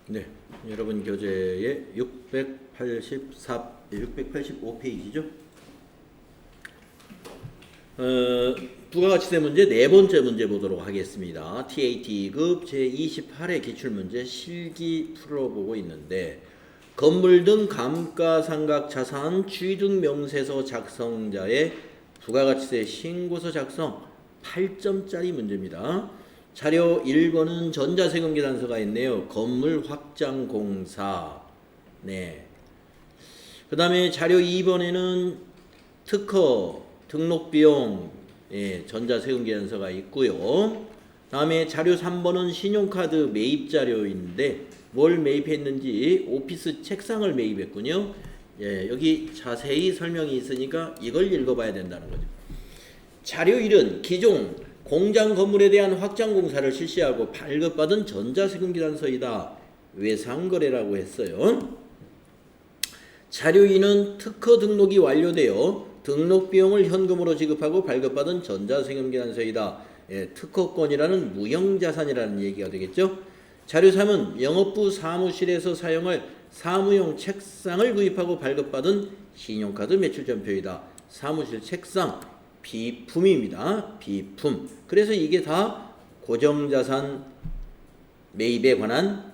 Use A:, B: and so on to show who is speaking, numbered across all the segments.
A: 네, 여러분 교재의 685페이지죠. 부가가치세 문제 네 번째 문제 보도록 하겠습니다. TAT급 제28회 기출문제 실기 풀어보고 있는데, 건물 등 감가상각 자산 취득 명세서 작성자의 부가가치세 신고서 작성 8점짜리 문제입니다. 자료 1번은 전자세금 계산서가 있네요. 건물 확장 공사. 네. 그 다음에 자료 2번에는 특허 등록비용, 예, 전자세금 계산서가 있고요. 다음에 자료 3번은 신용카드 매입 자료인데 뭘 매입했는지 오피스 책상을 매입했군요. 예, 여기 자세히 설명이 있으니까 이걸 읽어봐야 된다는 거죠. 자료 1은 기존 공장 건물에 대한 확장 공사를 실시하고 발급받은 전자세금 계산서이다. 외상거래라고 했어요. 자료 2는 특허 등록이 완료되어 등록 비용을 현금으로 지급하고 발급받은 전자세금 계산서이다. 예, 특허권이라는 무형자산이라는 얘기가 되겠죠. 자료 3은 영업부 사무실에서 사용할 사무용 책상을 구입하고 발급받은 신용카드 매출전표이다. 사무실 책상 비품입니다. 비품. 그래서 이게 다 고정자산 매입에 관한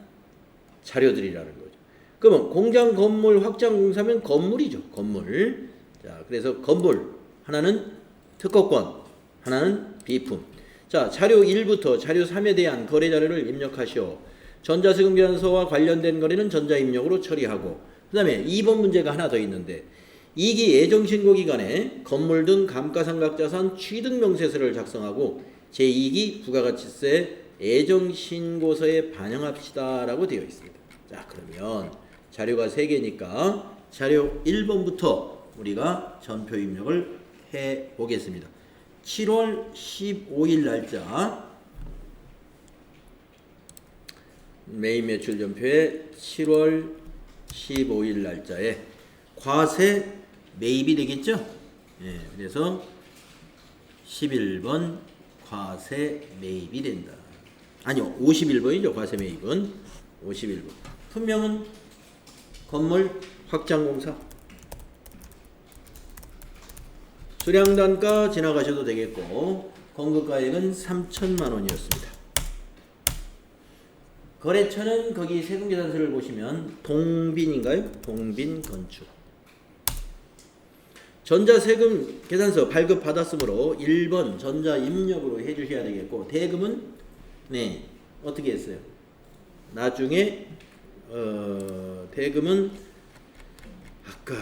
A: 자료들이라는 거죠. 그러면 공장 건물 확장 공사면 건물이죠. 건물. 자, 그래서 건물 하나는 특허권, 하나는 비품. 자, 자료 1부터 자료 3에 대한 거래 자료를 입력하시오. 전자세금 계산서와 관련된 거래는 전자입력으로 처리하고, 그 다음에 2번 문제가 하나 더 있는데, 2기 예정신고 기간에 건물 등 감가상각자산 취득명세서를 작성하고 제2기 부가가치세 예정신고서에 반영합시다 라고 되어 있습니다. 자, 그러면 자료가 3개니까 자료 1번부터 우리가 전표 입력을 해 보겠습니다. 7월 15일 날짜, 매입 매출 전표에 7월 15일 날짜에 과세 매입이 되겠죠? 예, 그래서 11번 과세 매입이 된다. 아니요, 51번이죠. 과세 매입은 51번. 품명은 건물 확장공사. 수량단가 지나가셔도 되겠고, 공급가액은 3천만 원이었습니다. 거래처는 거기 세금계산서를 보시면 동빈인가요? 동빈건축. 전자세금 계산서 발급받았으므로 1번 전자입력으로 해주셔야 되겠고, 대금은 네, 어떻게 했어요? 나중에 대금은 아까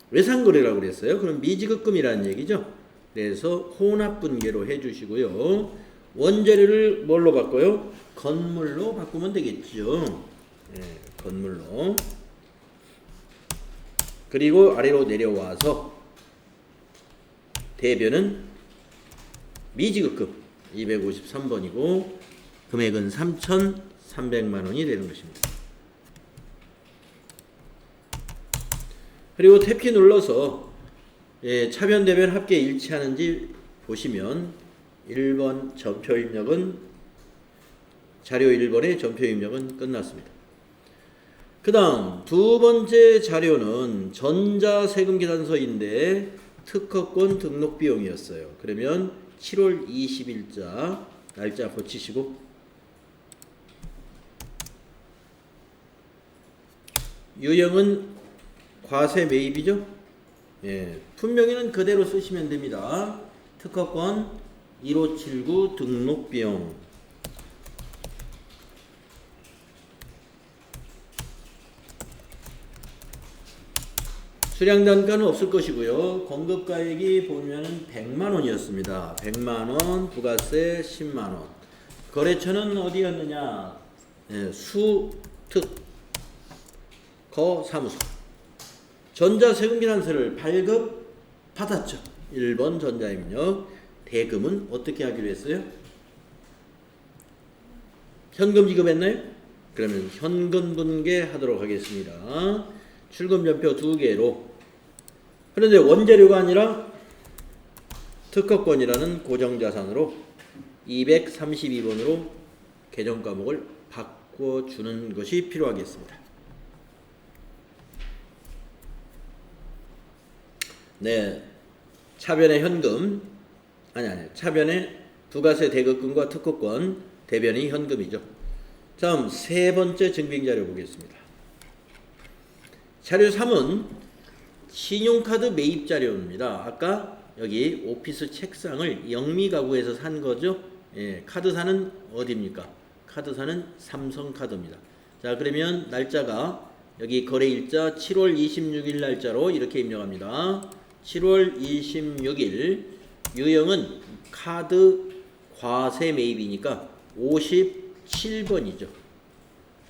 A: 외상거래라고 그랬어요. 그럼 미지급금이라는 얘기죠. 그래서 혼합분계로 해주시고요. 원재료를 뭘로 바꿔요? 건물로 바꾸면 되겠죠. 네, 건물로. 그리고 아래로 내려와서 대변은 미지급금 253번이고 금액은 3,300만 원이 되는 것입니다. 그리고 탭키 눌러서 차변 대변 합계 일치하는지 보시면 1번 전표 입력은, 자료 1번의 전표 입력은 끝났습니다. 그 다음 두 번째 자료는 전자세금 계산서인데 특허권 등록 비용이었어요. 그러면 7월 20일자 날짜 고치시고, 유형은 과세 매입이죠. 예, 품명에는 그대로 쓰시면 됩니다. 특허권 1579 등록 비용. 수량단가는 없을 것이고요. 공급가액이 보면은 100만 원이었습니다. 100만 원, 부가세 10만 원. 거래처는 어디였느냐? 예, 수특거사무소. 전자세금 계산서를 발급 받았죠. 1번 전자입력. 대금은 어떻게 하기로 했어요? 현금 지급했나요? 그러면 현금 분계하도록 하겠습니다. 출금전표 2개로. 그런데 원재료가 아니라 특허권이라는 고정자산으로 232번으로 개정 과목을 바꿔주는 것이 필요하겠습니다. 네, 차변의 현금, 차변의 부가세 대급금과 특허권, 대변이 현금이죠. 다음 세 번째 증빙자료 보겠습니다. 자료 3은 신용카드 매입 자료입니다. 아까 여기 오피스 책상을 영미가구에서 산 거죠. 예, 카드사는 어디입니까? 카드사는 삼성카드입니다. 자, 그러면 날짜가 여기 거래일자 7월 26일 날짜로 이렇게 입력합니다. 7월 26일 유형은 카드 과세 매입이니까 57번이죠.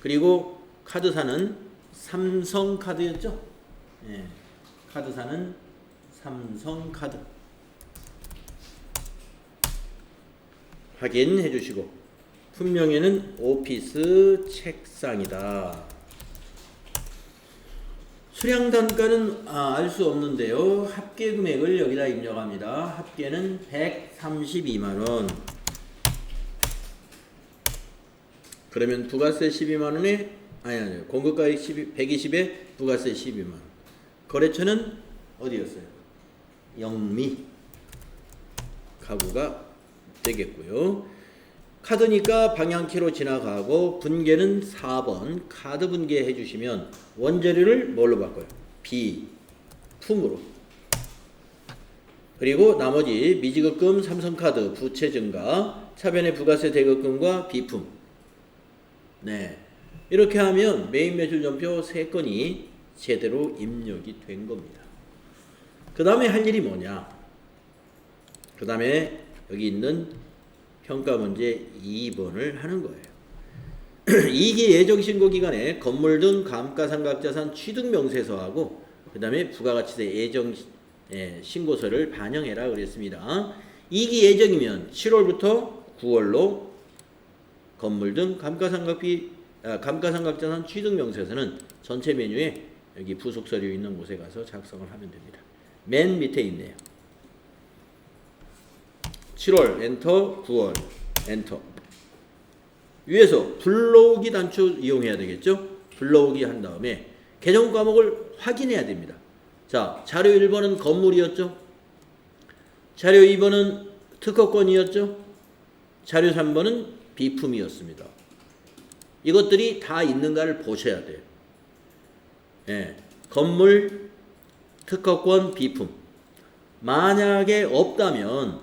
A: 그리고 카드사는 삼성카드였죠. 예, 카드사는 삼성카드 확인해 주시고 품명에는 오피스 책상이다. 수량 단가는 알 수 없는데요. 합계 금액을 여기다 입력합니다. 합계는 132만원. 그러면 부가세 12만원에 공급가액 120에 부가세 12만원. 거래처는 어디였어요? 영미 가구가 되겠고요. 카드니까 방향키로 지나가고 분계는 4번 카드 분계 해주시면 원재료를 뭘로 바꿔요? 비품으로. 그리고 나머지 미지급금 삼성카드 부채 증가 차변의 부가세 대급금과 비품. 네, 이렇게 하면 메인 매출 전표 3건이 제대로 입력이 된 겁니다. 그 다음에 할 일이 뭐냐? 그 다음에 여기 있는 평가 문제 2번을 하는 거예요. 이기 예정 신고 기간에 건물 등 감가상각자산 취득 명세서하고 그 다음에 부가가치세 예정 신고서를 반영해라 그랬습니다. 이기 예정이면 7월부터 9월로 건물 등 감가상각자산 취득 명세서는 전체 메뉴에 여기 부속 서류 있는 곳에 가서 작성을 하면 됩니다. 맨 밑에 있네요. 7월 엔터, 9월 엔터. 위에서 불러오기 단추 이용해야 되겠죠? 불러오기 한 다음에 개정 과목을 확인해야 됩니다. 자, 자료 1번은 건물이었죠? 자료 2번은 특허권이었죠? 자료 3번은 비품이었습니다. 이것들이 다 있는가를 보셔야 돼요. 예, 건물, 특허권, 비품. 만약에 없다면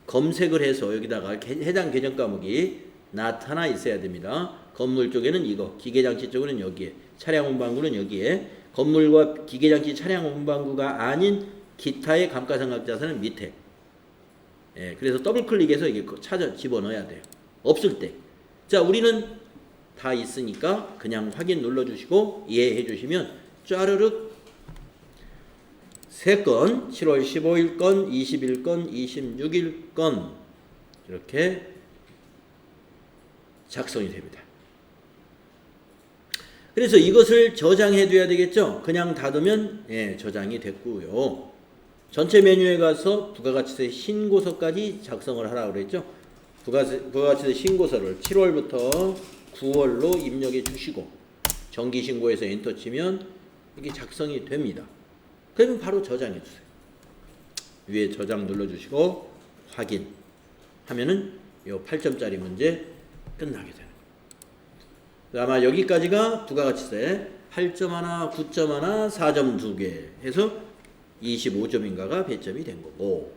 A: 검색을 해서 여기다가 해당 개정 과목이 나타나 있어야 됩니다. 건물 쪽에는 이거, 기계장치 쪽에는 여기에, 차량 운반구는 여기에, 건물과 기계장치 차량 운반구가 아닌 기타의 감가상각자산은 밑에. 예, 그래서 더블 클릭해서 이게 찾아 집어넣어야 돼요. 없을 때. 자, 우리는 다 있으니까 그냥 확인 눌러주시고 이해해 주시면 짜르륵 3건, 7월 15일 건, 21건, 26일 건 이렇게 작성이 됩니다. 그래서 이것을 저장해 둬야 되겠죠. 그냥 닫으면 저장이 됐고요. 전체 메뉴에 가서 부가가치세 신고서까지 작성을 하라고 그랬죠. 부가가치세 신고서를 7월부터 9월로 입력해 주시고 정기신고에서 엔터 치면 이게 작성이 됩니다. 그러면 바로 저장해 주세요. 위에 저장 눌러주시고 확인 하면은 요 8점짜리 문제 끝나게 되는 거예요. 아마 여기까지가 부가가치세 8.1, 9.1, 4점 2개 해서 25점인가가 배점이 된 거고,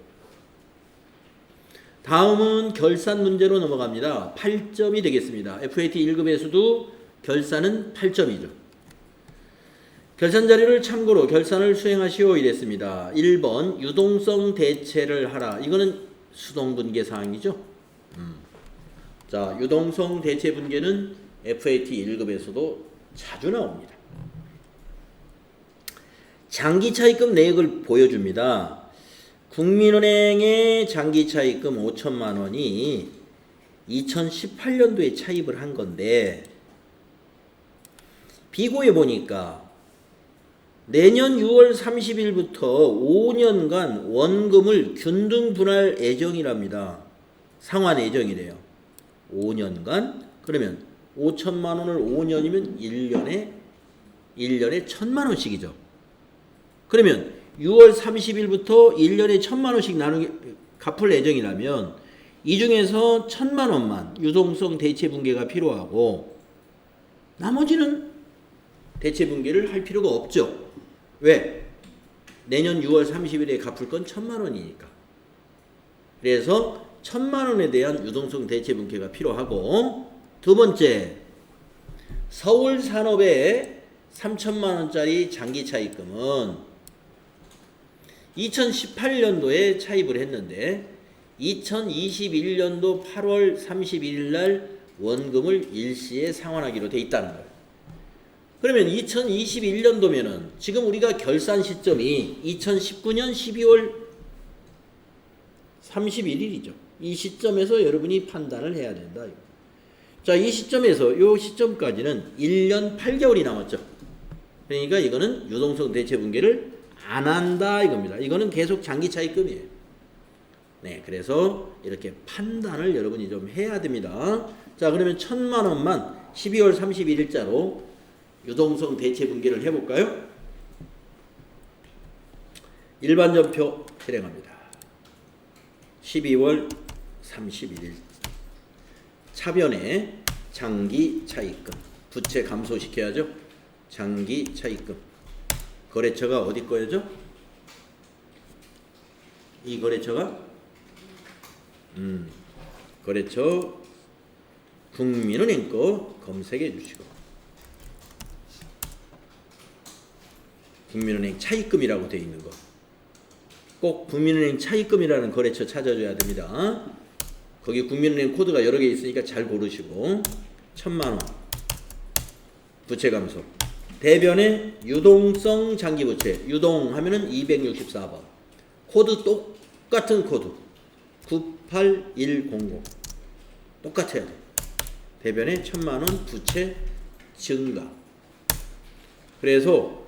A: 다음은 결산 문제로 넘어갑니다. 8점이 되겠습니다. FAT 1급에서도 결산은 8점이죠. 결산 자료를 참고로 결산을 수행하시오 이랬습니다. 1번 유동성 대체를 하라. 이거는 수동분계 사항이죠. 자, 유동성 대체 분계는 FAT 1급에서도 자주 나옵니다. 장기차입금 내역을 보여줍니다. 국민은행의 장기차입금 5천만 원이 2018년도에 차입을 한 건데 비고에 보니까 내년 6월 30일부터 5년간 원금을 균등 분할 예정이랍니다. 상환 예정이래요. 5년간 그러면 5천만 원을 5년이면 1년에 1,000만 원씩이죠. 그러면 6월 30일부터 1년에 1,000만 원씩 갚을 예정이라면 이 중에서 1,000만 원만 유동성 대체 분괴가 필요하고 나머지는 대체 분괴를 할 필요가 없죠. 왜? 내년 6월 30일에 갚을 건 1,000만 원이니까. 그래서 1,000만 원에 대한 유동성 대체 분괴가 필요하고 두 번째, 서울산업의 3천만 원짜리 장기 차입금은 2018년도에 차입을 했는데 2021년도 8월 31일 날 원금을 일시에 상환하기로 돼 있다는 거예요. 그러면 2021년도면은 지금 우리가 결산 시점이 2019년 12월 31일이죠. 이 시점에서 여러분이 판단을 해야 된다. 자, 이 시점에서 이 시점까지는 1년 8개월이 남았죠. 그러니까 이거는 유동성 대체 분괴를 안 한다 이겁니다. 이거는 계속 장기 차입금이에요. 네, 그래서 이렇게 판단을 여러분이 좀 해야 됩니다. 자, 그러면 1,000만 원만 12월 31일자로 유동성 대체 분괴를 해볼까요? 일반전표 실행합니다. 12월 31일 차변에 장기 차입금 부채 감소시켜야죠. 장기 차입금 거래처가 어디 거죠? 이 거래처가 거래처 국민은행 거 검색해 주시고 국민은행 차입금이라고 되어 있는 거 꼭 국민은행 차입금이라는 거래처 찾아줘야 됩니다. 거기 국민은행 코드가 여러 개 있으니까 잘 고르시고 1,000만 원 부채 감소 대변의 유동성 장기부채 유동하면은 264번 코드 똑같은 코드 98100 똑같아야 돼. 대변의 1,000만 원 부채 증가. 그래서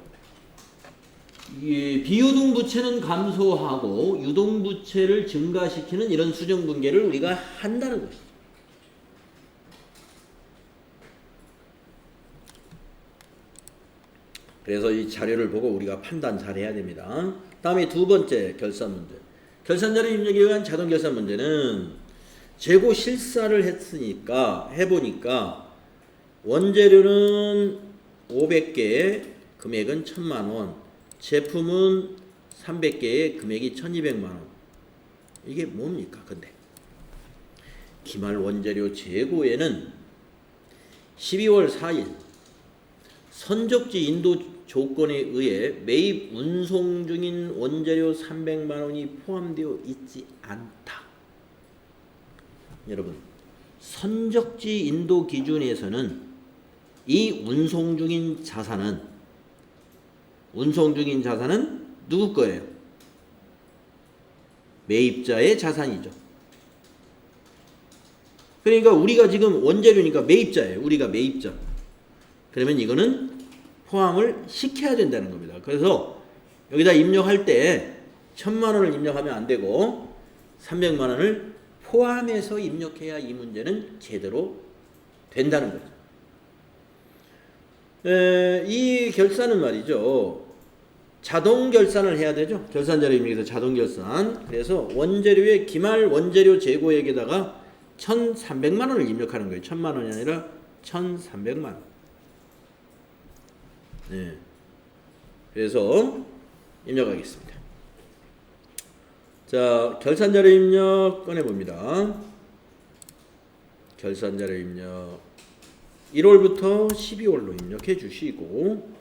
A: 이 비유동 부채는 감소하고 유동 부채를 증가시키는 이런 수정 분괴를 우리가 한다는 것이죠. 그래서 이 자료를 보고 우리가 판단 잘 해야 됩니다. 다음에 두 번째 결산 문제. 결산자료 입력에 의한 자동 결산 문제는 재고 실사를 해보니까 원재료는 500개, 금액은 1,000만 원. 제품은 300개에 금액이 1,200만 원. 이게 뭡니까? 근데 기말 원재료 재고에는 12월 4일 선적지 인도 조건에 의해 매입 운송 중인 원재료 300만 원이 포함되어 있지 않다. 여러분, 선적지 인도 기준에서는 이 운송 중인 자산은 누구 거예요? 매입자의 자산이죠. 그러니까 우리가 지금 원재료니까 매입자예요. 우리가 매입자. 그러면 이거는 포함을 시켜야 된다는 겁니다. 그래서 여기다 입력할 때 1,000만 원을 입력하면 안 되고 300만 원을 포함해서 입력해야 이 문제는 제대로 된다는 거죠. 이 결산은 말이죠. 자동 결산을 해야 되죠. 결산자료 입력에서 자동 결산. 그래서 원재료의 기말 원재료 재고액에다가 1,300만 원을 입력하는 거예요. 1,000만 원이 아니라 1,300만 원. 네. 그래서 입력하겠습니다. 자, 결산자료 입력 꺼내봅니다. 결산자료 입력 1월부터 12월로 입력해 주시고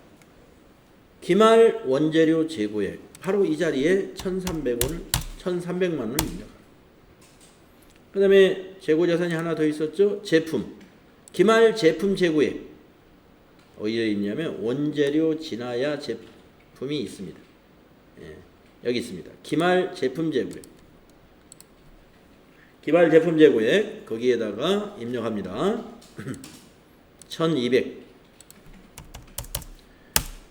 A: 기말 원재료 재고액 바로 이 자리에 1,300만 원을 입력합니다. 그 다음에 재고자산이 하나 더 있었죠. 제품 기말 제품 재고액 어디에 있냐면 원재료 진하야 제품이 있습니다. 예, 여기 있습니다. 기말 제품 재고액 기말 제품 재고액 거기에다가 입력합니다. 1,200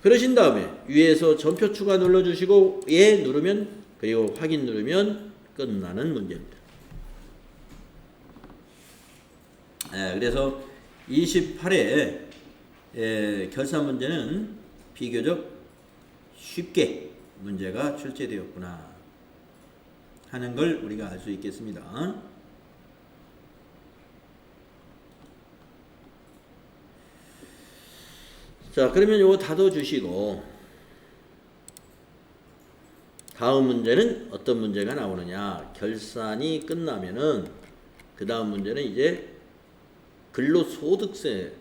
A: 그러신 다음에 위에서 전표 추가 눌러주시고 예 누르면 그리고 확인 누르면 끝나는 문제입니다. 그래서 28회 결산 문제는 비교적 쉽게 문제가 출제되었구나 하는 걸 우리가 알 수 있겠습니다. 자, 그러면 요거 닫아 주시고 다음 문제는 어떤 문제가 나오느냐. 결산이 끝나면은 그 다음 문제는 이제 근로소득세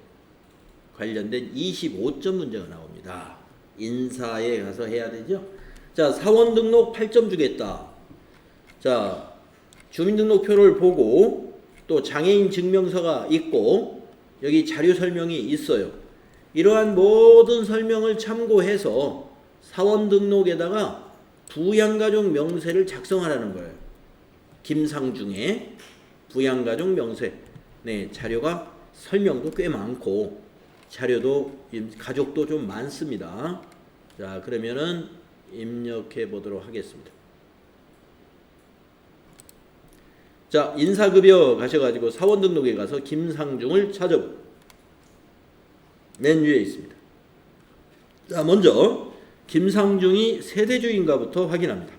A: 관련된 25점 문제가 나옵니다. 인사에 가서 해야 되죠. 자, 사원 등록 8점 주겠다. 자, 주민등록표를 보고 또 장애인 증명서가 있고 여기 자료 설명이 있어요. 이러한 모든 설명을 참고해서 사원 등록에다가 부양가족 명세를 작성하라는 거예요. 김상중의 부양가족 명세. 네, 자료가 설명도 꽤 많고 자료도 가족도 좀 많습니다. 자, 그러면은 입력해 보도록 하겠습니다. 자, 인사급여 가셔가지고 사원 등록에 가서 김상중을 찾아보. 맨 위에 있습니다. 자, 먼저 김상중이 세대주인가부터 확인합니다.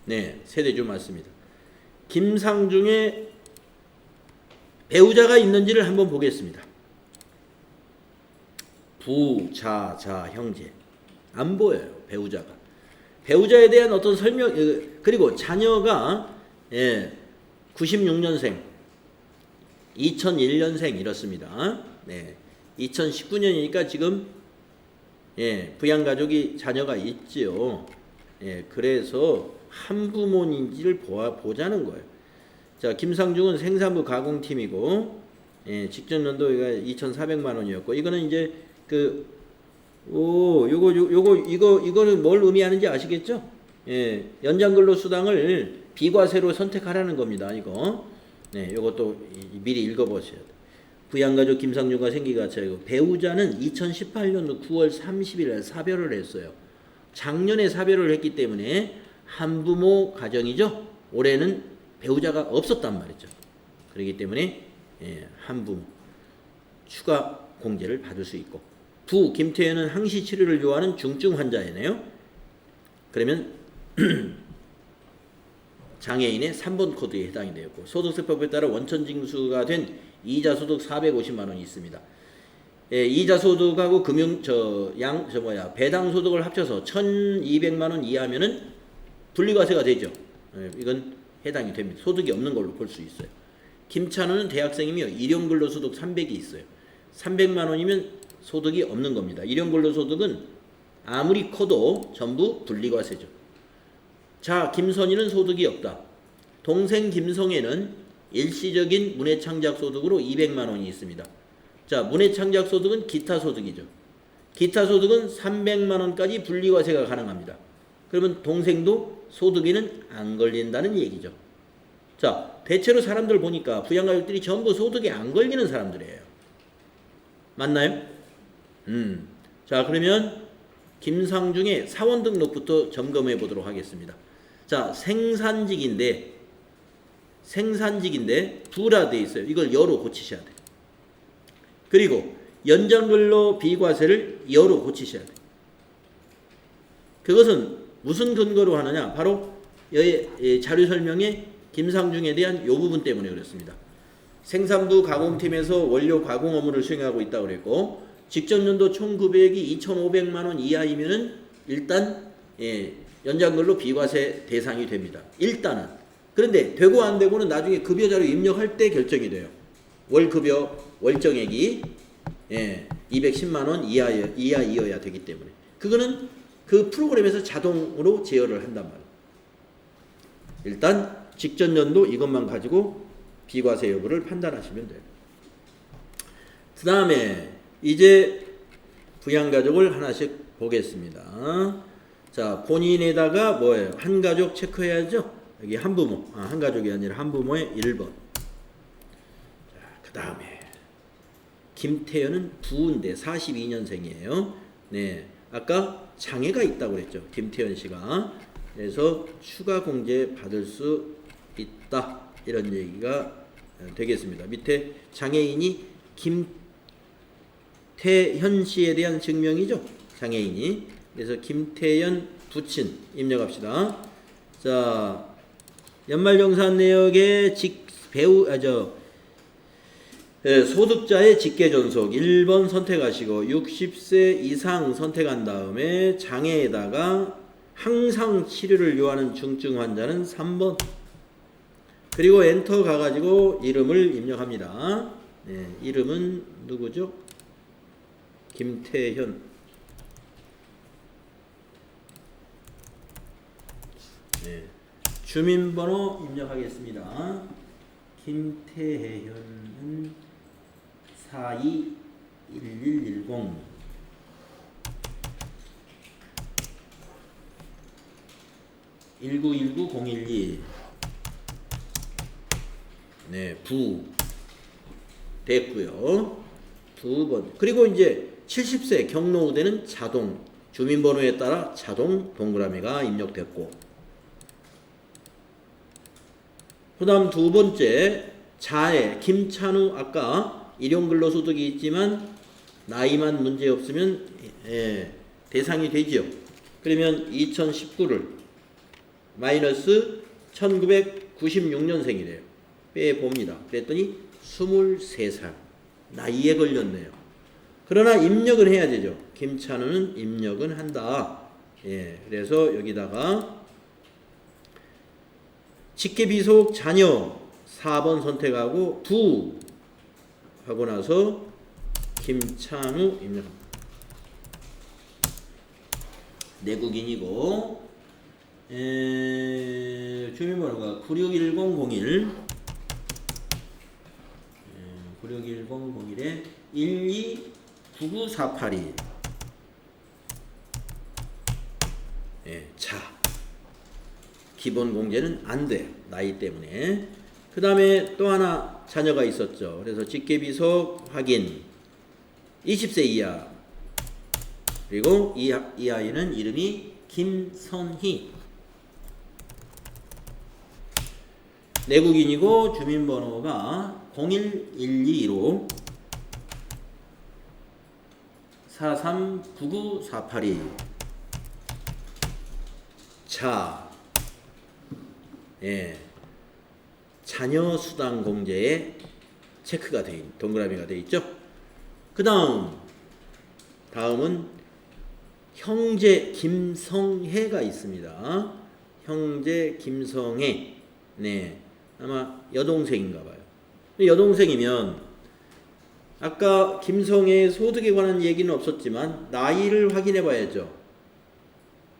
A: 네, 세대주 맞습니다. 김상중의 배우자가 있는지를 한번 보겠습니다. 부, 자, 형제. 안 보여요, 배우자가. 배우자에 대한 어떤 설명, 그리고 자녀가 96년생, 2001년생 이렇습니다. 네, 2019년이니까 지금 부양가족이 자녀가 있지요. 그래서 한부모인지를 보자는 거예요. 자, 김상중은 생산부 가공팀이고 직전 연도가 2,400만 원이었고 이거는 이제 이거는 뭘 의미하는지 아시겠죠? 연장 근로수당을 비과세로 선택하라는 겁니다. 이거. 네, 요것도 미리 읽어보셔야 돼요. 부양가족 김상중과 생기가 차이고 배우자는 2018년도 9월 30일에 사별을 했어요. 작년에 사별을 했기 때문에 한부모 가정이죠. 올해는 배우자가 없었단 말이죠. 그렇기 때문에 한부모 추가 공제를 받을 수 있고 부 김태현은 항시 치료를 요하는 중증 환자이네요. 그러면 장애인의 3번 코드에 해당이 되었고 소득세법에 따라 원천징수가 된 이자소득 450만 원이 있습니다. 이자소득하고 배당소득을 합쳐서 1,200만 원 이하면은 분리과세가 되죠. 이건 해당이 됩니다. 소득이 없는 걸로 볼 수 있어요. 김찬우는 대학생이며 일용근로소득 300이 있어요. 300만 원이면 소득이 없는 겁니다. 일용근로소득은 아무리 커도 전부 분리과세죠. 자, 김선희는 소득이 없다. 동생 김성애는 일시적인 문해창작소득으로 200만 원이 있습니다. 자, 문해창작소득은 기타소득이죠. 기타소득은 300만 원까지 분리과세가 가능합니다. 그러면 동생도 소득에는 안 걸린다는 얘기죠. 자, 대체로 사람들 보니까 부양가족들이 전부 소득에 안 걸리는 사람들이에요. 맞나요? 자, 그러면 김상중의 사원 등록부터 점검해 보도록 하겠습니다. 자, 생산직인데 부라 돼 있어요. 이걸 여로 고치셔야 돼요. 그리고 연장근로 비과세를 여로 고치셔야 돼요. 그것은 무슨 근거로 하느냐? 바로 자료 설명에 김상중에 대한 요 부분 때문에 그렇습니다. 생산부 가공팀에서 원료 가공 업무를 수행하고 있다고 그랬고 직전 연도 총 금액이 2,500만 원 이하이면은 일단 연장근로 비과세 대상이 됩니다. 일단은. 그런데 되고 안 되고는 나중에 급여자료 입력할 때 결정이 돼요. 월급여 월정액이 210만 원 이하이어야 되기 때문에 그거는 그 프로그램에서 자동으로 제어를 한단 말이에요. 일단 직전 연도 이것만 가지고 비과세 여부를 판단하시면 돼요. 그 다음에 이제 부양가족을 하나씩 보겠습니다. 자, 본인에다가 뭐예요? 한 가족 체크해야죠. 여기 한부모, 한 가족이 아니라 한부모의 1번. 자, 그 다음에 김태현은 부인데 42년생이에요. 네, 아까 장애가 있다고 그랬죠. 김태현 씨가. 그래서 추가 공제 받을 수 있다. 이런 얘기가 되겠습니다. 밑에 장애인이 김태현 씨에 대한 증명이죠. 장애인이. 그래서 김태현 부친 입력합시다. 자, 연말정산 내역의 소득자의 직계존속 1번 선택하시고 60세 이상 선택한 다음에 장애에다가 항상 치료를 요하는 중증 환자는 3번. 그리고 엔터 가가지고 이름을 입력합니다. 네, 이름은 누구죠? 김태현. 네, 주민번호 입력하겠습니다. 김태현은 421110. (1919-012) 네, 부 됐고요. 두 번. 그리고 이제 70세 경로우대는 자동 주민번호에 따라 자동 동그라미가 입력됐고, 그 다음 두 번째 자해 김찬우. 아까 일용근로소득이 있지만 나이만 문제 없으면 대상이 되죠. 그러면 2019를 마이너스 1996년생이래요. 빼봅니다. 그랬더니 23살 나이에 걸렸네요. 그러나 입력은 해야 되죠. 김찬우는 입력은 한다. 그래서 여기다가 직계비속 자녀 4번 선택하고 부 하고 나서 김찬우 입력합니다. 내국인이고 주민번호가 961001 961001에 129948이 자, 기본 공제는 안 돼. 나이 때문에. 그 다음에 또 하나 자녀가 있었죠. 그래서 직계비속 확인 20세 이하. 그리고 이 아이는 이름이 김선희. 내국인이고 주민번호가 01125 439948이. 자, 자녀 수당 공제에 체크가 돼 있는 동그라미가 돼 있죠. 그 다음은 형제 김성혜가 있습니다. 형제 김성혜. 네, 아마 여동생인가 봐요. 여동생이면 아까 김성혜의 소득에 관한 얘기는 없었지만 나이를 확인해 봐야죠.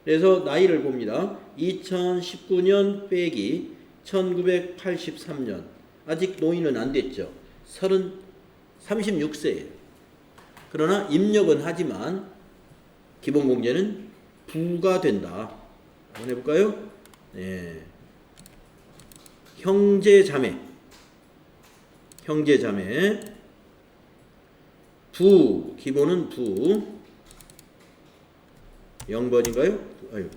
A: 그래서 나이를 봅니다. 2019년 빼기 1983년. 아직 노인은 안 됐죠. 36세예요. 그러나 입력은 하지만 기본공제는 부과된다. 한번 해볼까요? 네. 형제자매 부, 기본은 부 0번인가요? 아유.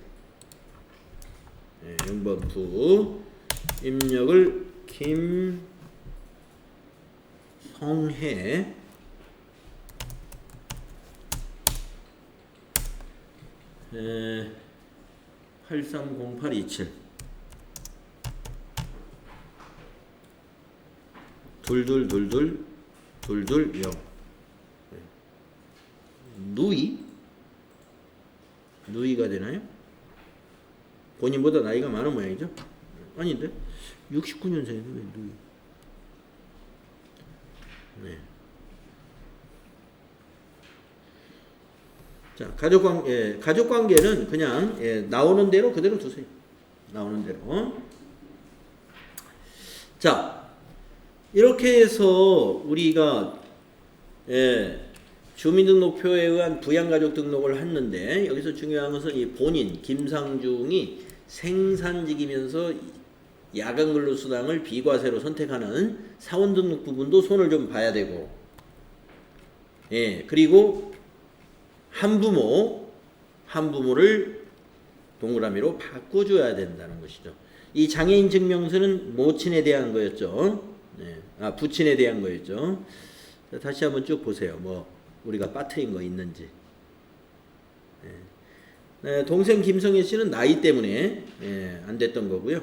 A: 0번 부 입력을 김성혜 830827 2222 0 누이가 되나요? 본인보다 나이가 많은 모양이죠? 아닌데? 69년생인데 왜 누이? 네. 자, 가족관계는 그냥 나오는 대로 그대로 두세요. 나오는 대로. 자, 이렇게 해서 우리가 주민등록표에 의한 부양가족 등록을 했는데, 여기서 중요한 것은 이 본인 김상중이 생산직이면서 야간근로수당을 비과세로 선택하는 사원등록 부분도 손을 좀 봐야 되고, 그리고 한부모를 동그라미로 바꿔줘야 된다는 것이죠. 이 장애인 증명서는 모친에 대한 거였죠. 네. 아, 부친에 대한 거였죠. 자, 다시 한번 쭉 보세요. 뭐 우리가 빠뜨린 거 있는지. 네. 네, 동생 김성애 씨는 나이 때문에 안 됐던 거고요.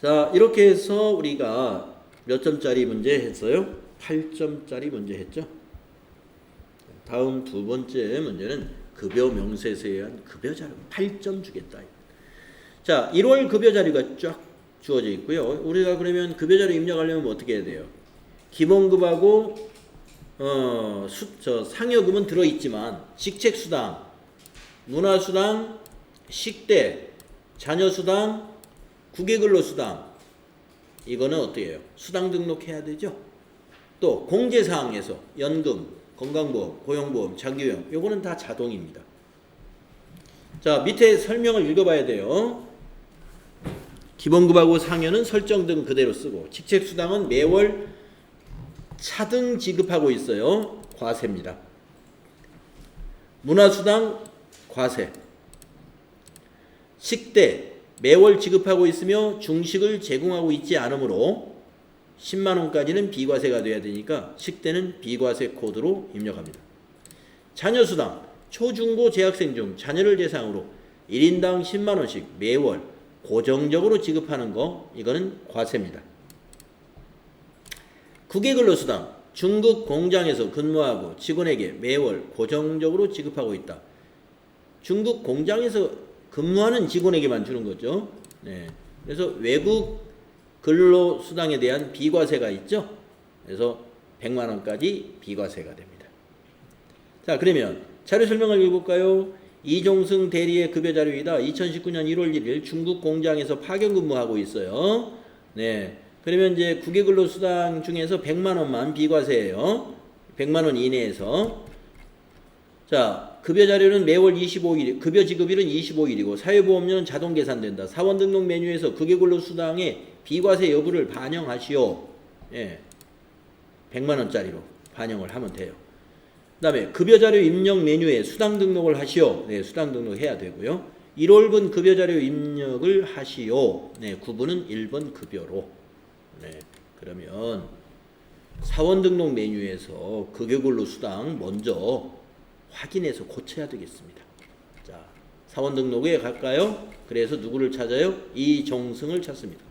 A: 자, 이렇게 해서 우리가 몇 점짜리 문제 했어요? 8점짜리 문제 했죠. 다음 두 번째 문제는 급여 명세서에 의한 급여 자료 8점 주겠다. 자, 1월 급여 자료가 쫙 주어져 있고요. 우리가 그러면 급여 자료 입력하려면 어떻게 해야 돼요? 기본급하고 상여금은 들어 있지만 직책수당, 문화수당, 식대, 자녀수당, 국외근로수당 이거는 어떻게 해요? 수당 등록해야 되죠. 또 공제사항에서 연금, 건강보험, 고용보험, 장기요양 요거는 다 자동입니다. 자, 밑에 설명을 읽어봐야 돼요. 기본급하고 상여는 설정 등 그대로 쓰고 직책수당은 매월 차등 지급하고 있어요. 과세입니다. 문화수당 과세. 식대 매월 지급하고 있으며 중식을 제공하고 있지 않으므로 10만원까지는 비과세가 돼야 되니까 식대는 비과세 코드로 입력합니다. 자녀수당 초중고 재학생 중 자녀를 대상으로 1인당 10만원씩 매월 고정적으로 지급하는 거 이거는 과세입니다. 국외근로수당 중국 공장에서 근무하고 직원에게 매월 고정적으로 지급하고 있다. 중국 공장에서 근무하는 직원에게만 주는 거죠. 네. 그래서 외국 근로수당에 대한 비과세가 있죠. 그래서 100만원까지 비과세가 됩니다. 자, 그러면 자료 설명을 읽어볼까요? 이종승 대리의 급여 자료이다. 2019년 1월 1일 중국 공장에서 파견 근무하고 있어요. 네. 그러면 이제 국외근로수당 중에서 100만원만 비과세예요. 100만원 이내에서. 자, 급여 자료는 매월 25일, 급여 지급일은 25일이고 사회보험료는 자동 계산된다. 사원 등록 메뉴에서 국외근로수당의 비과세 여부를 반영하시오. 예. 100만원짜리로 반영을 하면 돼요. 그 다음에 급여자료 입력 메뉴에 수당 등록을 하시오. 네, 수당 등록해야 되고요. 1월분 급여자료 입력을 하시오. 네, 구분은 1번 급여로. 네, 그러면 사원 등록 메뉴에서 급여근로 수당 먼저 확인해서 고쳐야 되겠습니다. 자, 사원 등록에 갈까요? 그래서 누구를 찾아요? 이종승을 찾습니다.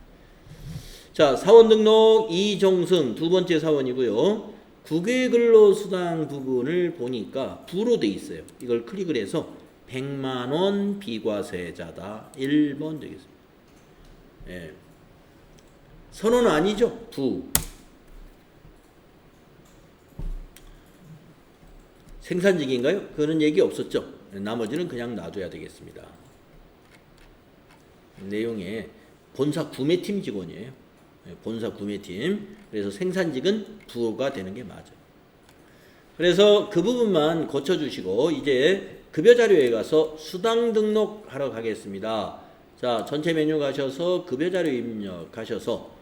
A: 자, 사원 등록 이종승 두 번째 사원이고요. 국외근로수당 부분을 보니까 부로 돼 있어요. 이걸 클릭을 해서 100만원 비과세자다. 1번 되겠습니다. 예. 선호는 아니죠. 부. 생산직인가요? 그런 얘기 없었죠. 나머지는 그냥 놔둬야 되겠습니다. 내용에 본사 구매팀 직원이에요. 본사 구매팀. 그래서 생산직은 부가 되는 게 맞아요. 그래서 그 부분만 고쳐주시고 이제 급여자료에 가서 수당 등록하러 가겠습니다. 자, 전체 메뉴 가셔서 급여자료 입력하셔서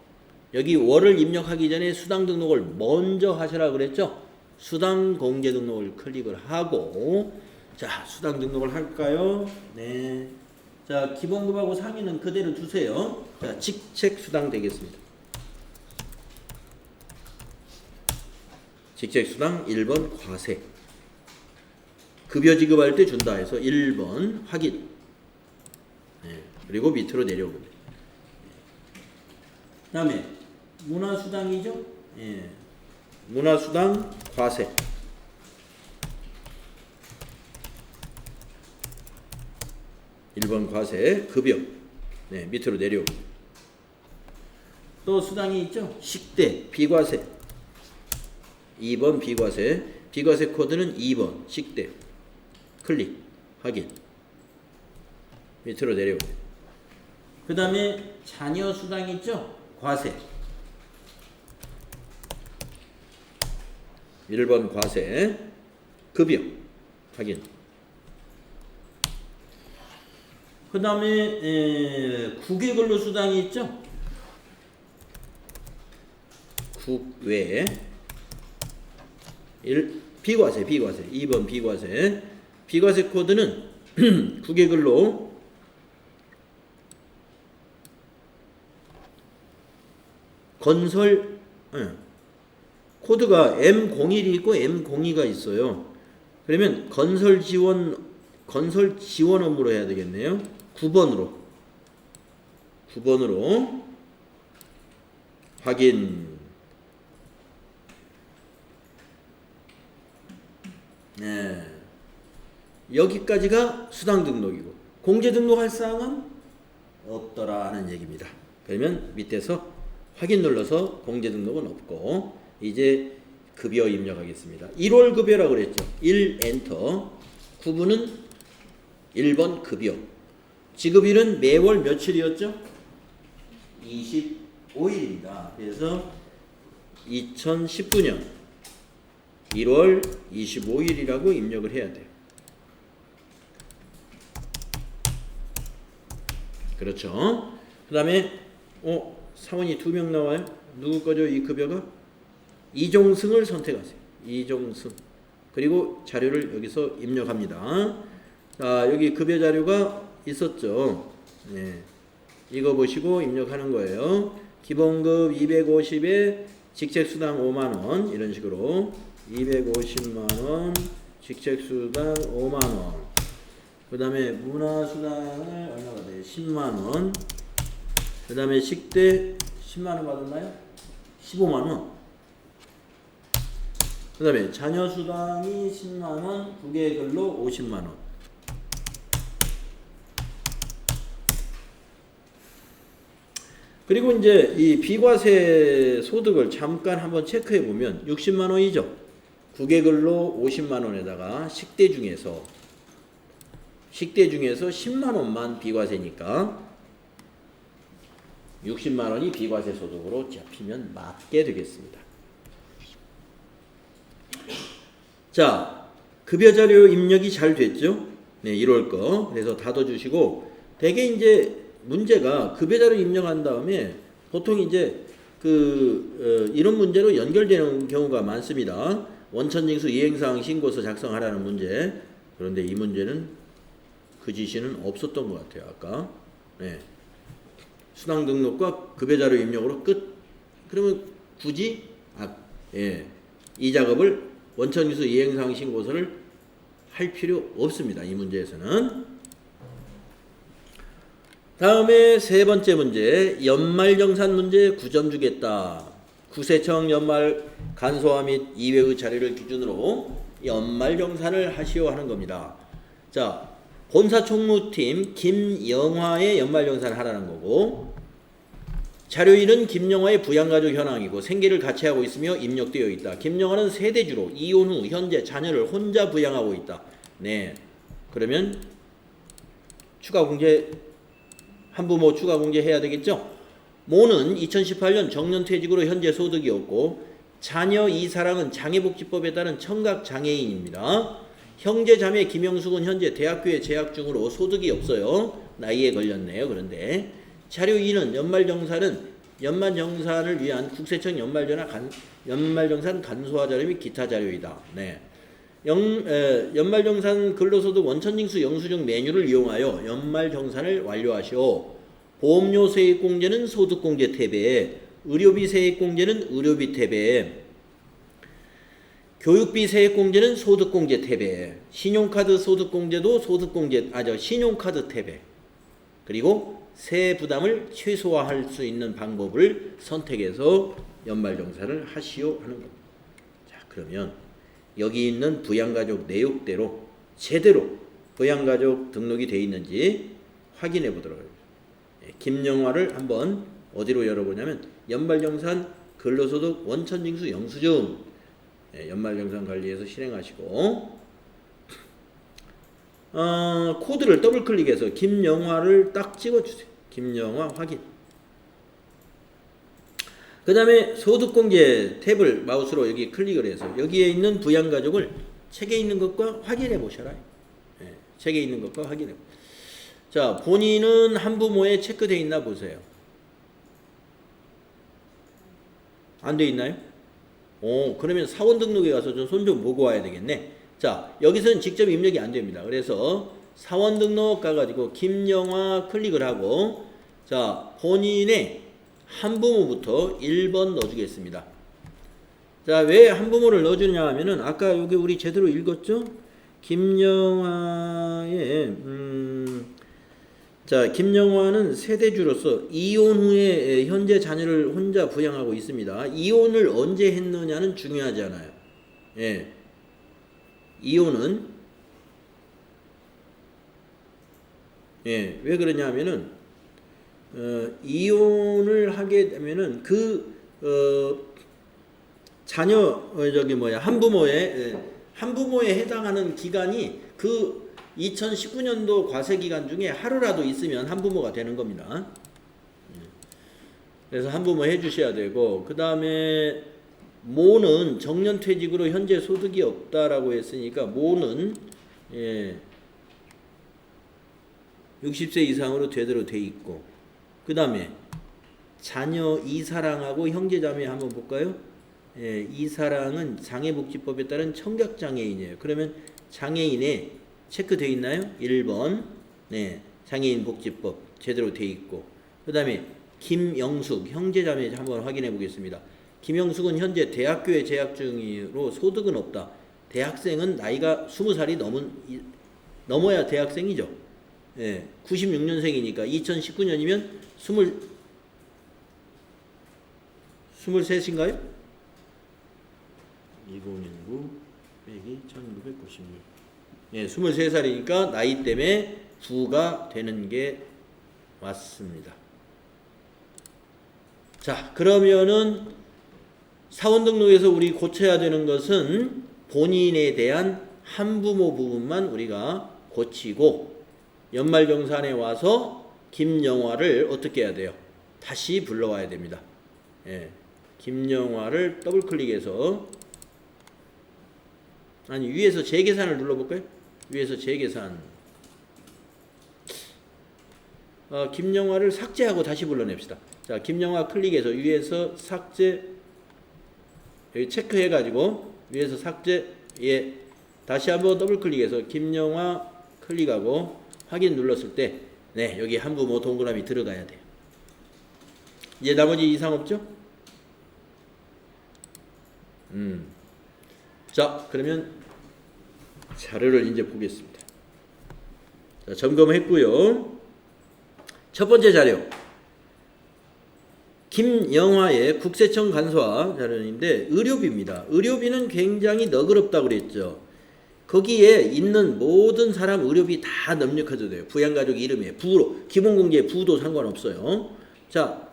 A: 여기 월을 입력하기 전에 수당 등록을 먼저 하시라 그랬죠? 수당 공제 등록을 클릭을 하고 자, 수당 등록을 할까요? 네. 자, 기본급하고 상위는 그대로 두세요. 자, 직책 수당 되겠습니다. 직책수당 1번 과세. 급여 지급할 때 준다 해서 1번 확인. 네, 그리고 밑으로 내려옵니다. 그 다음에 문화수당이죠. 예, 문화수당 과세. (1번) 과세 급여. 네, 밑으로 내려옵니다. 또 수당이 있죠. 식대 비과세. 2번 비과세. 비과세 코드는 2번 식대. 클릭 확인. 밑으로 내려오고. 그 다음에 자녀수당 있죠. 과세. 1번 과세 급여 확인. 그 다음에 국외근로수당이 있죠. 국외 비과세 2번 비과세. 비과세 코드는 국외근로 건설 예. 코드가 M01이 있고 M02가 있어요. 그러면 건설 지원 업무로 해야 되겠네요. 9번으로 확인. 네. 여기까지가 수당 등록이고 공제 등록할 사항은 없더라 하는 얘기입니다. 그러면 밑에서 확인 눌러서 공제 등록은 없고 이제 급여 입력하겠습니다. 1월 급여라고 그랬죠. 1 엔터. 구분은 1번 급여. 지급일은 매월 며칠이었죠? 25일입니다. 그래서 2019년 1월 25일이라고 입력을 해야 돼요. 그렇죠. 그 다음에 사원이 2명 나와요. 누구 거죠? 이 급여가? 이종승을 선택하세요. 이종승. 그리고 자료를 여기서 입력합니다. 자, 여기 급여 자료가 있었죠. 네. 이거 보시고 입력하는 거예요. 기본급 250에 직책수당 5만원 이런 식으로 250만원 직책수당 5만원 그 다음에 문화수당을 얼마가 돼요? 10만원 그 다음에 식대 10만원 받았나요? 15만원 그 다음에 자녀수당이 10만원 국외근로 50만원 그리고 이제 이 비과세 소득을 잠깐 한번 체크해 보면 60만원이죠. 국외근로 50만원에다가 식대 중에서 10만원만 비과세니까 60만원이 비과세 소득으로 잡히면 맞게 되겠습니다. 자, 급여 자료 입력이 잘 됐죠? 네, 1월 거. 그래서 닫아주시고 대개 이제 문제가 급여 자료 입력한 다음에 보통 이제 이런 문제로 연결되는 경우가 많습니다. 원천징수 이행사항 신고서 작성하라는 문제. 그런데 이 문제는 그 지시는 없었던 것 같아요. 아까. 네. 수당 등록과 급여 자료 입력으로 끝. 그러면 굳이 이 작업을 원천징수 이행사항 신고서를 할 필요 없습니다. 이 문제에서는. 다음에 세 번째 문제, 연말정산 문제 9점 주겠다. 구세청 연말 간소화 및 이외의 자료를 기준으로 연말정산을 하시오 하는 겁니다. 자, 본사총무팀 김영화의 연말정산을 하라는 거고 자료인은 김영화의 부양가족 현황이고 생계를 같이 하고 있으며 입력되어 있다. 김영화는 세대주로 이혼 후 현재 자녀를 혼자 부양하고 있다. 네, 그러면 추가 공제 한부모 추가 공제해야 되겠죠? 모는 2018년 정년퇴직으로 현재 소득이 없고 자녀 이사랑은 장애복지법에 따른 청각장애인입니다. 형제 자매 김영숙은 현재 대학교에 재학 중으로 소득이 없어요. 나이에 걸렸네요. 그런데 자료 2는 연말정산을 위한 국세청 연말정산 간소화 자료 및 기타 자료이다. 네. 연말정산 근로소득 원천징수 영수증 메뉴를 이용하여 연말정산을 완료하시오. 보험료 세액공제는 소득공제 탭에, 의료비 세액공제는 의료비 탭에, 교육비 세액공제는 소득공제 탭에, 신용카드 소득공제도 신용카드 탭에, 그리고 세액 부담을 최소화할 수 있는 방법을 선택해서 연말정산을 하시오 하는 겁니다. 자, 그러면 여기 있는 부양가족 내역대로 제대로 부양가족 등록이 되어 있는지 확인해 보도록 하겠습니다. 김영화를 한번 어디로 열어보냐면 연말정산 근로소득 원천징수 영수증 연말정산 관리에서 실행하시고 코드를 더블클릭해서 김영화를 딱 찍어주세요. 김영화 확인. 그 다음에 소득공제 탭을 마우스로 여기 클릭을 해서 여기에 있는 부양가족을 책에 있는 것과 확인해 보셔라. 책에 있는 것과 확인해 보세요. 자, 본인은 한부모에 체크되어 있나 보세요. 안 돼 있나요? 그러면 사원 등록에 가서 좀 손 좀 보고 와야 되겠네. 자, 여기서는 직접 입력이 안 됩니다. 그래서 사원 등록 가가지고 김영화 클릭을 하고 자, 본인의 한부모부터 1번 넣어주겠습니다. 자, 왜 한부모를 넣어주냐 하면은 아까 여기 우리 제대로 읽었죠? 김영화의 자, 김영화는 세대주로서 이혼 후에 현재 자녀를 혼자 부양하고 있습니다. 이혼을 언제 했느냐는 중요하지 않아요. 예. 이혼은 예, 왜 그러냐면은 이혼을 하게 되면은 자녀 한부모에 해당하는 기간이 그 2019년도 과세 기간 중에 하루라도 있으면 한부모가 되는 겁니다. 그래서 한부모 해주셔야 되고, 그 다음에 모는 정년퇴직으로 현재 소득이 없다라고 했으니까 모는 60세 이상으로 제대로 돼 있고, 그 다음에 자녀 이사랑하고 형제자매 한번 볼까요? 이사랑은 장애복지법에 따른 청각장애인이에요. 그러면 장애인에 체크되어 있나요? 1번 장애인 복지법 제대로 돼 있고, 그 다음에 김영숙 형제자매 한번 확인해 보겠습니다. 김영숙은 현재 대학교에 재학 중이로 소득은 없다. 대학생은 나이가 20살이 넘어야 대학생이죠. 96년생이니까 2019년이면 23인가요? 2019 빼기 1996. 23살이니까 나이 때문에 9가 되는 게 맞습니다. 자, 그러면은 사원 등록에서 우리 고쳐야 되는 것은 본인에 대한 한부모 부분만 우리가 고치고, 연말정산에 와서 김영화를 어떻게 해야 돼요? 다시 불러와야 됩니다. 김영화를 더블 클릭해서, 아니 위에서 재계산을 눌러볼까요? 위에서 재계산. 김영화를 삭제하고 다시 불러냅시다. 자, 김영화 클릭해서 위에서 삭제, 여기 체크해가지고 위에서 삭제, 다시 한번 더블 클릭해서 김영화 클릭하고 확인 눌렀을 때, 여기 한부모 동그라미 들어가야 돼요. 이제 나머지 이상 없죠? 자, 그러면 자료를 이제 보겠습니다. 자, 점검했고요. 첫 번째 자료, 김영화의 국세청 간소화 자료인데 의료비입니다. 의료비는 굉장히 너그럽다고 그랬죠. 거기에 있는 모든 사람 의료비 다 납력해도 돼요. 부양가족 이름에 부로, 기본공제 부도 상관없어요. 자,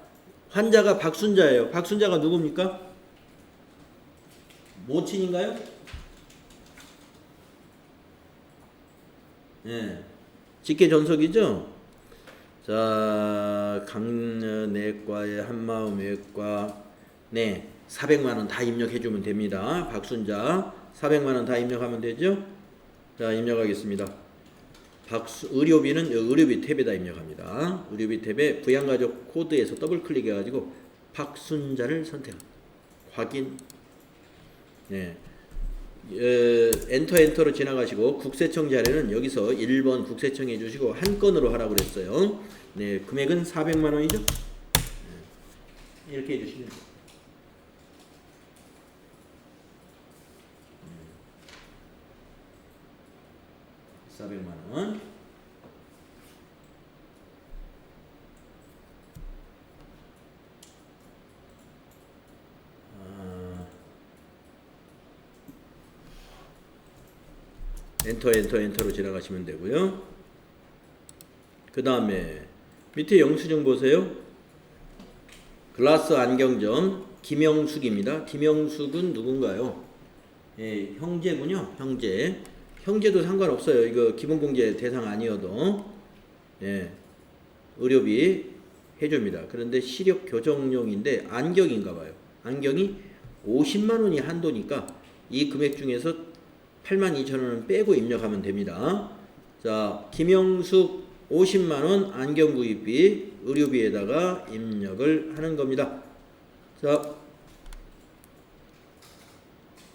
A: 환자가 박순자예요. 박순자가 누굽니까? 모친인가요? 직계 전속이죠. 자, 강내과의 한마음외과 400만원 다 입력해주면 됩니다. 박순자 400만원 다 입력하면 되죠. 자, 입력하겠습니다. 의료비는 의료비 탭에다 입력합니다. 의료비 탭에 부양가족 코드에서 더블 클릭해가지고 박순자를 선택합니다. 확인. 엔터로 지나가시고 국세청 자료는 여기서 1번 국세청 해주시고 한 건으로 하라고 그랬어요. 금액은 400만원이죠. 이렇게 해주시면 돼요. 400만원. 엔터로 지나가시면 되고요. 그 다음에 밑에 영수증 보세요. 글라스 안경점 김영숙입니다. 김영숙은 누군가요? 형제군요. 형제도 상관없어요. 이거 기본공제 대상 아니어도 의료비 해줍니다. 그런데 시력 교정용인데 안경인가봐요. 안경이 50만원이 한도니까 이 금액 중에서 82,000원은 빼고 입력하면 됩니다. 자, 김영숙 50만원 안경 구입비 의료비에다가 입력을 하는 겁니다. 자,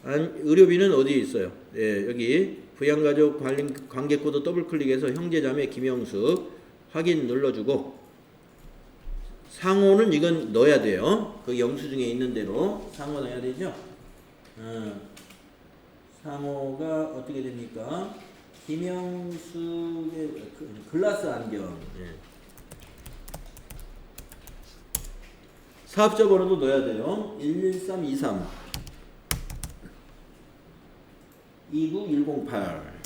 A: 의료비는 어디에 있어요? 여기 부양가족 관계코드 더블클릭해서 형제자매 김영숙 확인 눌러주고 상호는 이건 넣어야 돼요. 그 영수증에 있는 대로 상호 넣어야 되죠. 상호가 어떻게 됩니까? 김영숙의 글라스 안경. 예. 사업자 번호도 넣어야 돼요. 11323 29108.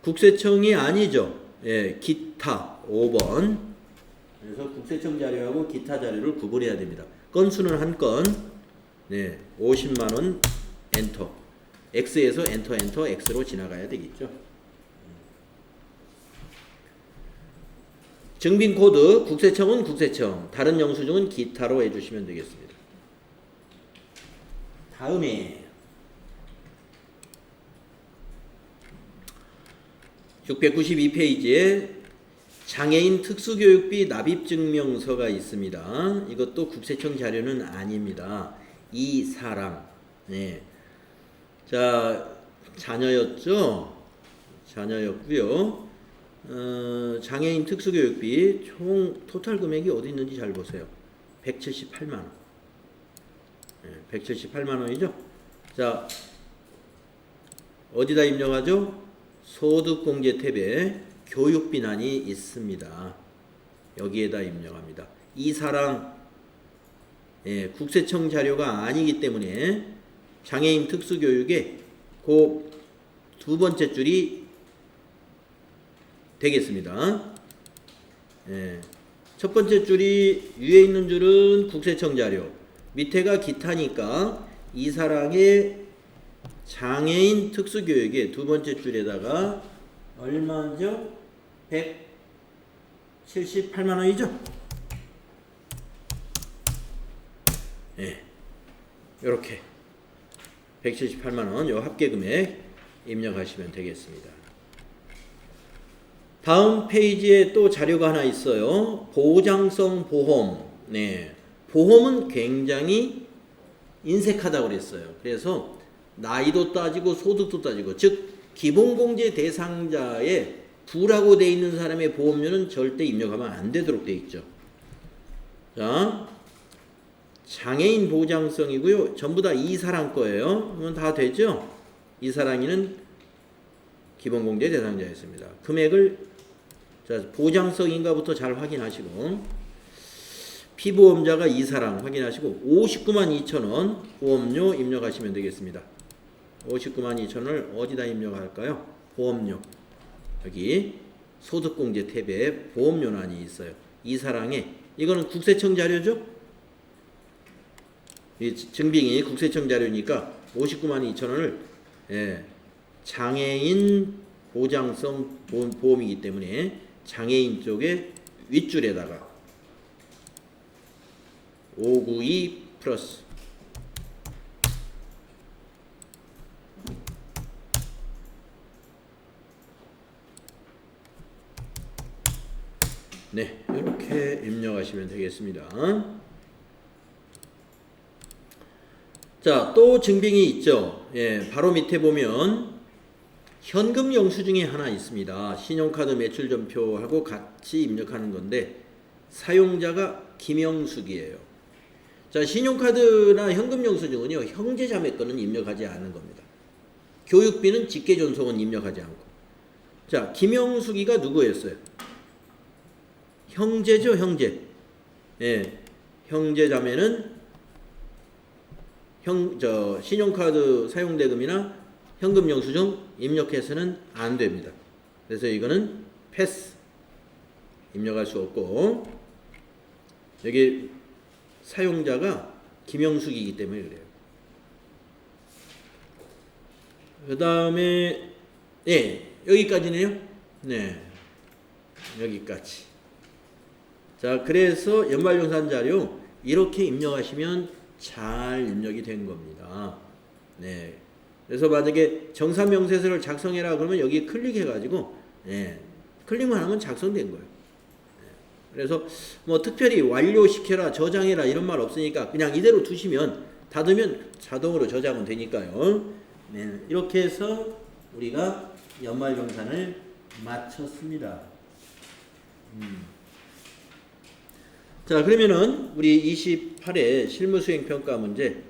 A: 국세청이 아니죠. 예, 기타 5번. 그래서 국세청 자료하고 기타 자료를 구분해야 됩니다. 건수는 한 건. 네, 50만 원 엔터. X에서 엔터 X로 지나가야 되겠죠. 증빙 코드 국세청은 국세청, 다른 영수증은 기타로 해주시면 되겠습니다. 다음에 692페이지에 장애인 특수교육비 납입증명서가 있습니다. 이것도 국세청 자료는 아닙니다. 이사랑. 네. 자, 자녀였죠? 자녀였고요. 장애인 특수교육비 총 토탈 금액이 어디 있는지 잘 보세요. 178만 원. 네, 178만 원이죠? 자, 어디다 입력하죠? 소득공제 탭에 교육비난이 있습니다. 여기에다 입력합니다. 이 사랑 국세청 자료가 아니기 때문에 장애인 특수교육에 그 두 번째 줄이 되겠습니다. 첫 번째 줄이 위에 있는 줄은 국세청 자료, 밑에가 기타니까 이 사랑의 장애인 특수교육의 두 번째 줄에다가 얼마죠? 178만 원이죠? 예. 요렇게 178만 원 요 합계 금액 입력하시면 되겠습니다. 다음 페이지에 또 자료가 하나 있어요. 보장성 보험. 네. 보험은 굉장히 인색하다고 그랬어요. 그래서 나이도 따지고 소득도 따지고, 즉 기본공제 대상자에 부라고 돼 있는 사람의 보험료는 절대 입력하면 안 되도록 돼 있죠. 자, 장애인 보장성이고요. 전부 다 이사랑 거예요. 그러면 다 되죠? 이사랑이는 기본공제 대상자였습니다. 금액을 자, 보장성인가부터 잘 확인하시고, 피보험자가 이사랑 확인하시고 59만 2천 원 보험료 입력하시면 되겠습니다. 59만 2천 원을 어디다 입력할까요? 보험료. 여기 소득공제 탭에 보험료란이 있어요. 이사랑에 이거는 국세청 자료죠? 이 증빙이 국세청 자료니까 59만 2천 원을 장애인 보장성 보험이기 때문에 장애인 쪽에 윗줄에다가 592 플러스 네, 이렇게 입력하시면 되겠습니다. 자, 또 증빙이 있죠. 예, 바로 밑에 보면 현금 영수증이 하나 있습니다. 신용카드 매출전표하고 같이 입력하는 건데 사용자가 김영숙이에요. 자, 신용카드나 현금 영수증은요, 형제자매 거는 입력하지 않는 겁니다. 교육비는 직계존속은 입력하지 않고. 자, 김영숙이가 누구였어요? 형제죠, 형제. 예, 형제자매는 신용카드 사용대금이나 현금 영수증 입력해서는 안 됩니다. 그래서 이거는 패스. 입력할 수 없고, 여기 사용자가 김영숙이기 때문에 그래요. 그 다음에 여기까지네요. 네, 여기까지. 자, 그래서 연말정산 자료 이렇게 입력하시면 잘 입력이 된 겁니다. 네, 그래서 만약에 정산명세서를 작성해라 그러면 여기 클릭해가지고 클릭만 하면 작성된 거예요. 그래서 뭐 특별히 완료시켜라, 저장해라 이런 말 없으니까 그냥 이대로 두시면 닫으면 자동으로 저장은 되니까요. 네, 이렇게 해서 우리가 연말정산을 마쳤습니다. 자, 그러면은 우리 28회 실무수행평가 문제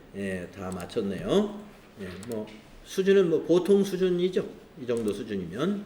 A: 다 마쳤네요. 뭐 수준은 뭐 보통 수준이죠. 이 정도 수준이면.